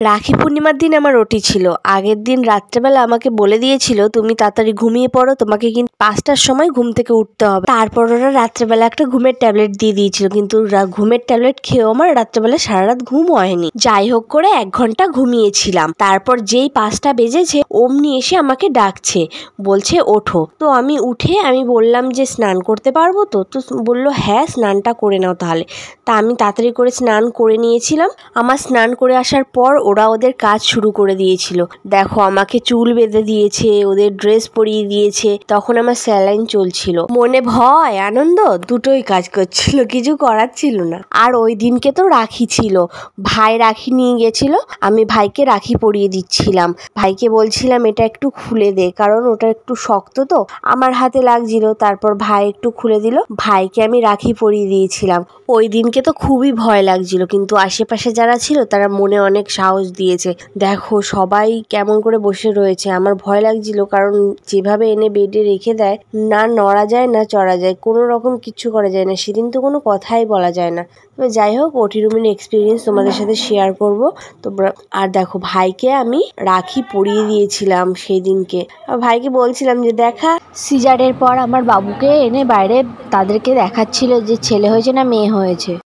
রাখি পূর্ণিমার দিন আমার ওটি ছিল। আগের দিন রাত্রেবেলা আমাকে বলে দিয়েছিল তুমি তাড়াতাড়ি ঘুমিয়ে পড়ো, তোমাকে কিন্তু 5টার সময় ঘুম থেকে উঠতে হবে। তারপর ওরা রাত্রেবেলা একটা ঘুমের ট্যাবলেট দিয়ে দিয়েছিল, কিন্তু ঘুমের ট্যাবলেট খেয়েও আমার রাত্রেবেলা সারা রাত ঘুম হয়নি। যাই হোক করে 1 ঘন্টা ঘুমিয়েছিলাম। তারপর যেই 5টা বেজেছে অমনি এসে আমাকে ডাকছে, বলছে ওঠো। তো আমি উঠে আমি বললাম যে স্নান করতে পারবো তো? তো বললো হ্যাঁ, স্নানটা করে নাও তাহলে। তা আমি তাড়াতাড়ি করে স্নান করে নিয়েছিলাম। আমার স্নান করে আসার পর ওরা ওদের কাজ শুরু করে দিয়েছিল। দেখো, আমাকে চুল বেঁধে দিয়েছে, ওদের ড্রেস পরিয়ে দিয়েছে। তখন আমার স্যালাইন চলছিল। মনে ভয় আনন্দ দুটোই কাজ করছিল, কিছু করার ছিল না। আর ওই দিনকে তো রাখি ছিল, ভাই রাখি নিয়ে গেছিল। আমি ভাইকে রাখি পরিয়ে দিচ্ছিলাম। ভাইকে বলছিলাম এটা একটু খুলে দে, কারণ ওটা একটু শক্ত তো আমার হাতে লাগছিল। তারপর ভাই একটু খুলে দিল, ভাইকে আমি রাখি পরিয়ে দিয়েছিলাম। ওই দিনকে তো খুবই ভয় লাগছিল, কিন্তু আশেপাশে যারা ছিল তারা মনে অনেক সাহস দিয়েছে। দেখো সবাই কেমন করে বসে রয়েছে, আমার ভয় লাগছিল, কারণ যেভাবে এনে বেডে রেখে দেয়, না নড়া যায় না চড়া যায়, কোনো রকম কিচ্ছু করা যায় না। সেদিন তো কোনো কথাই বলা যায় না। তবে যাই হোক, ওটি রুমের এক্সপিরিয়েন্স তোমাদের সাথে শেয়ার করব তোমরা। আর দেখো, ভাইকে আমি রাখি পরিয়ে দিয়েছিলাম সেই দিনকে। ভাইকে বলছিলাম যে দেখা, সিজারের পর আমার বাবুকে এনে বাইরে তাদেরকে দেখাচ্ছিল যে ছেলে হয়েছে না মেয়ে হয়েছে।